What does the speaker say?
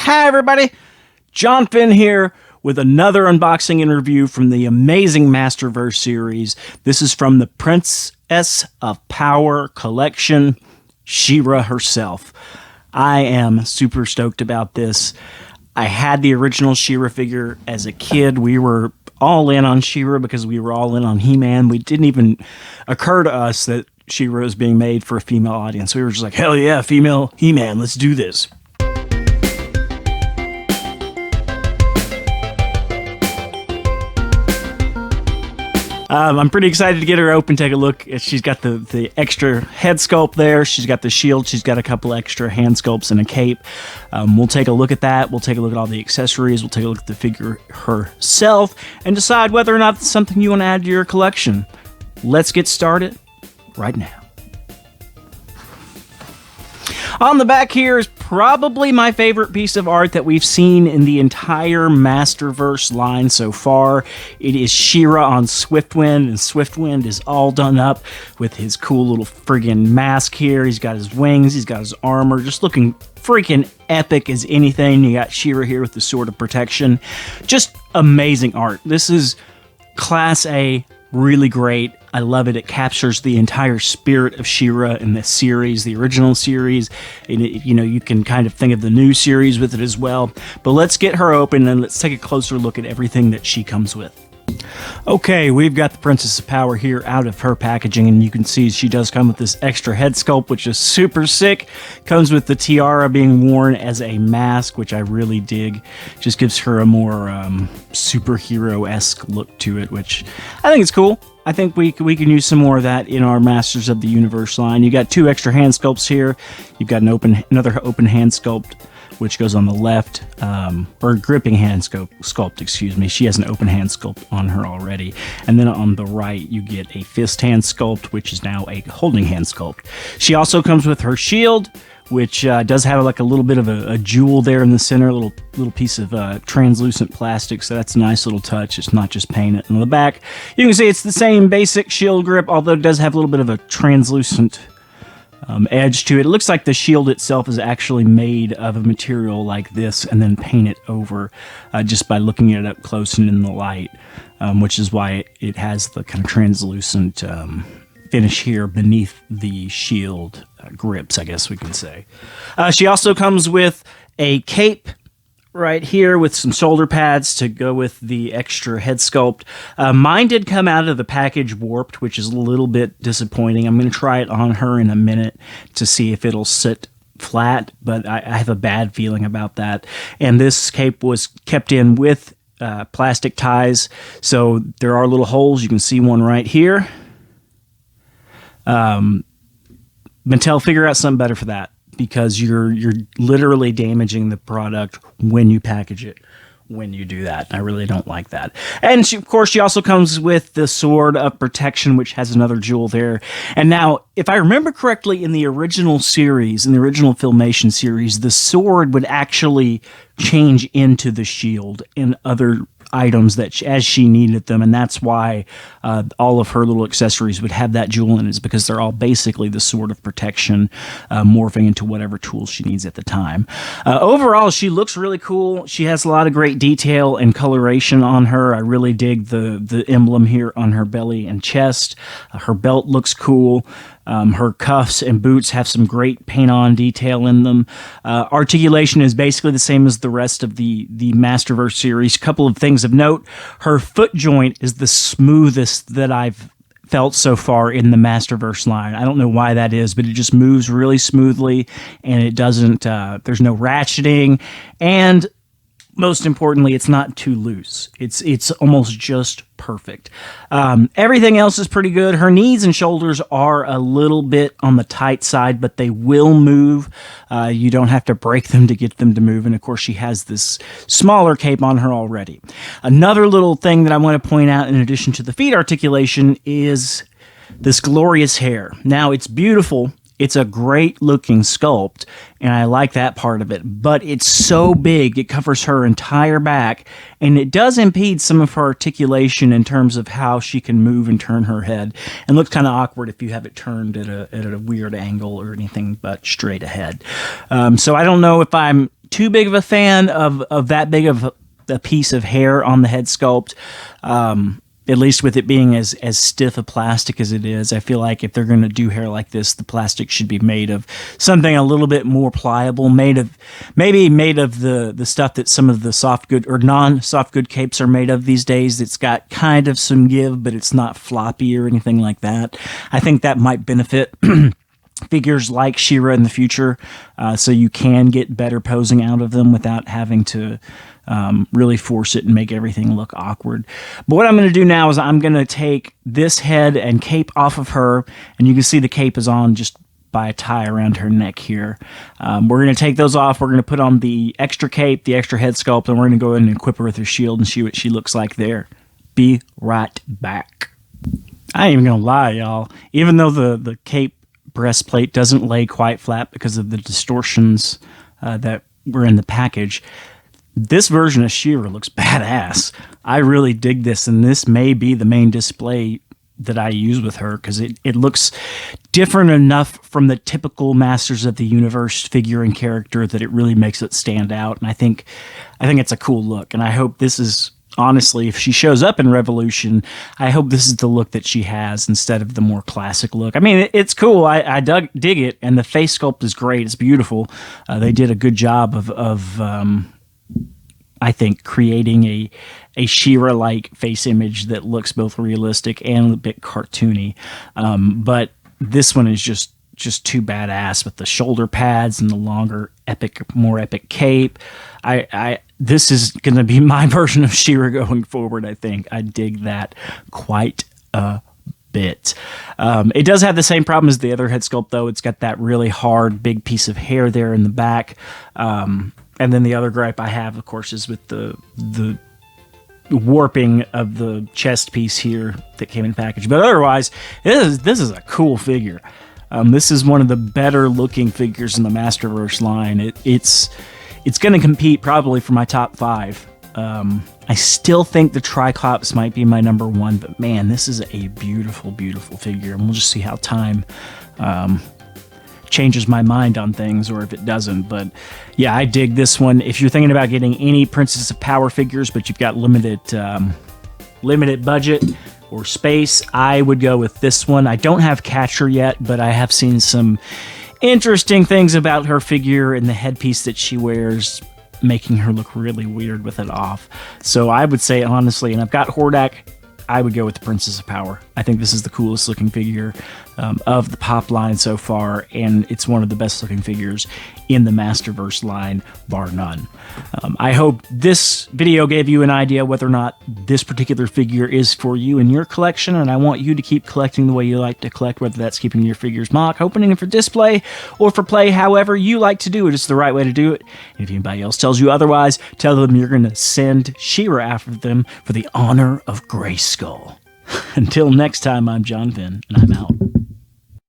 Hi everybody, John Finn here with another unboxing and review from the amazing Masterverse series. This is from the Princess of Power collection, She Ra herself. I am super stoked about this. I had the original She Ra figure as a kid. We were all in on She Ra because we were all in on He-Man. We didn't even occur to us that She Ra is being made for a female audience. We were just like, hell yeah, female He-Man, let's do this. I'm pretty excited to get her open, take a look. She's got the extra head sculpt there. She's got the shield. She's got a couple extra hand sculpts and a cape. We'll take a look at that. We'll take a look at all the accessories. We'll take a look at the figure herself and decide whether or not it's something you want to add to your collection. Let's get started right now. On the back here is probably my favorite piece of art that we've seen in the entire Masterverse line so far. It is She Ra on Swiftwind, and Swiftwind is all done up with his cool little friggin' mask here. He's got his wings, he's got his armor, just looking freaking epic as anything. You got She Ra here with the Sword of Protection. Just amazing art. This is Class A, really great. I love it. It captures the entire spirit of She Ra in this series, the original series. And you can kind of think of the new series with it as well. But let's get her open and let's take a closer look at everything that she comes with. Okay, we've got the Princess of Power here out of her packaging, and you can see she does come with this extra head sculpt, which is super sick. Comes with the tiara being worn as a mask, which I really dig. Just gives her a more superhero-esque look to it, which I think is cool. I think we can use some more of that in our Masters of the Universe line. You got two extra hand sculpts here. You've got another open hand sculpt, which goes on the left, or gripping hand sculpt, excuse me. She has an open hand sculpt on her already. And then on the right, you get a fist hand sculpt, which is now a holding hand sculpt. She also comes with her shield, which does have like a little bit of a jewel there in the center, a little piece of translucent plastic, so that's a nice little touch. It's not just painted. On the back, you can see it's the same basic shield grip, although it does have a little bit of a translucent edge to it. It looks like the shield itself is actually made of a material like this and then painted over just by looking at it up close and in the light, which is why it has the kind of translucent finish here beneath the shield grips, I guess we can say. She also comes with a cape right here with some shoulder pads to go with the extra head sculpt. Mine did come out of the package warped, which is a little bit disappointing. I'm going to try it on her in a minute to see if it'll sit flat, but I have a bad feeling about that. And this cape was kept in with plastic ties, so there are little holes. You can see one right here. Mattel, figure out something better for that, because you're literally damaging the product when you package it, when you do that. I really don't like that. And of course, she also comes with the Sword of Protection, which has another jewel there. And now, if I remember correctly, in the original series, in the original Filmation series, the sword would actually change into the shield in other items that as she needed them, and that's why all of her little accessories would have that jewel in it, is because they're all basically the Sword of Protection, morphing into whatever tools she needs at the time. Overall, she looks really cool. She has a lot of great detail and coloration on her. I really dig the emblem here on her belly and chest. Her belt looks cool. Her cuffs and boots have some great paint-on detail in them. Articulation is basically the same as the rest of the Masterverse series. Couple of things of note. Her foot joint is the smoothest that I've felt so far in the Masterverse line. I don't know why that is, but it just moves really smoothly, and it doesn't, there's no ratcheting, and most importantly, it's not too loose. It's almost just perfect. Everything else is pretty good. Her knees and shoulders are a little bit on the tight side, but they will move. You don't have to break them to get them to move. And of course, she has this smaller cape on her already. Another little thing that I want to point out in addition to the feet articulation is this glorious hair. Now, it's beautiful. It's a great looking sculpt, and I like that part of it, but it's so big, it covers her entire back, and it does impede some of her articulation in terms of how she can move and turn her head, and looks kind of awkward if you have it turned at a weird angle or anything but straight ahead. So I don't know if I'm too big of a fan of that big of a piece of hair on the head sculpt. At least with it being as stiff a plastic as it is, I feel like if they're going to do hair like this, the plastic should be made of something a little bit more pliable, maybe made of the stuff that some of the soft good or non-soft good capes are made of these days. It's got kind of some give, but it's not floppy or anything like that. I think that might benefit figures like She Ra in the future, so you can get better posing out of them without having to really force it and make everything look awkward. But what I'm going to do now is I'm going to take this head and cape off of her, and you can see the cape is on just by a tie around her neck here. We're going to take those off. We're going to put on the extra cape, the extra head sculpt, and we're going to go ahead and equip her with her shield and see what she looks like there. Be right back. I ain't even going to lie, y'all. Even though the cape breastplate doesn't lay quite flat because of the distortions that were in the package, this version of She Ra looks badass. I really dig this, and this may be the main display that I use with her because it looks different enough from the typical Masters of the Universe figure and character that it really makes it stand out. And I think it's a cool look, and I hope this is, honestly, if she shows up in Revolution, I hope this is the look that she has instead of the more classic look. I mean, it's cool. I dig it, and the face sculpt is great. It's beautiful. They did a good job of I think, creating a She Ra-like face image that looks both realistic and a bit cartoony. But this one is just too badass with the shoulder pads and the longer, more epic cape. This is going to be my version of She Ra going forward, I think. I dig that quite a bit. It does have the same problem as the other head sculpt, though. It's got that really hard, big piece of hair there in the back. And then the other gripe I have, of course, is with the warping of the chest piece here that came in package. But otherwise, this is a cool figure. This is one of the better looking figures in the Masterverse line. It's going to compete probably for my top 5. I still think the Triclops might be my number 1, but man, this is a beautiful, beautiful figure. And we'll just see how time changes my mind on things, or if it doesn't. But yeah, I dig this one. If you're thinking about getting any Princess of Power figures, but you've got limited budget or space, I would go with this one. I don't have Catcher yet, but I have seen some interesting things about her figure and the headpiece that she wears, making her look really weird with it off. So I would say, honestly, and I've got Hordak, I would go with the Princess of Power. I think this is the coolest looking figure of the Pop line so far, and it's one of the best looking figures in the Masterverse line, bar none. I hope this video gave you an idea whether or not this particular figure is for you in your collection, and I want you to keep collecting the way you like to collect, whether that's keeping your figures mock, opening them for display, or for play. However you like to do it, it's the right way to do it. And if anybody else tells you otherwise, tell them you're going to send She Ra after them for the honor of Grayskull. Until next time, I'm John Finn, and I'm out.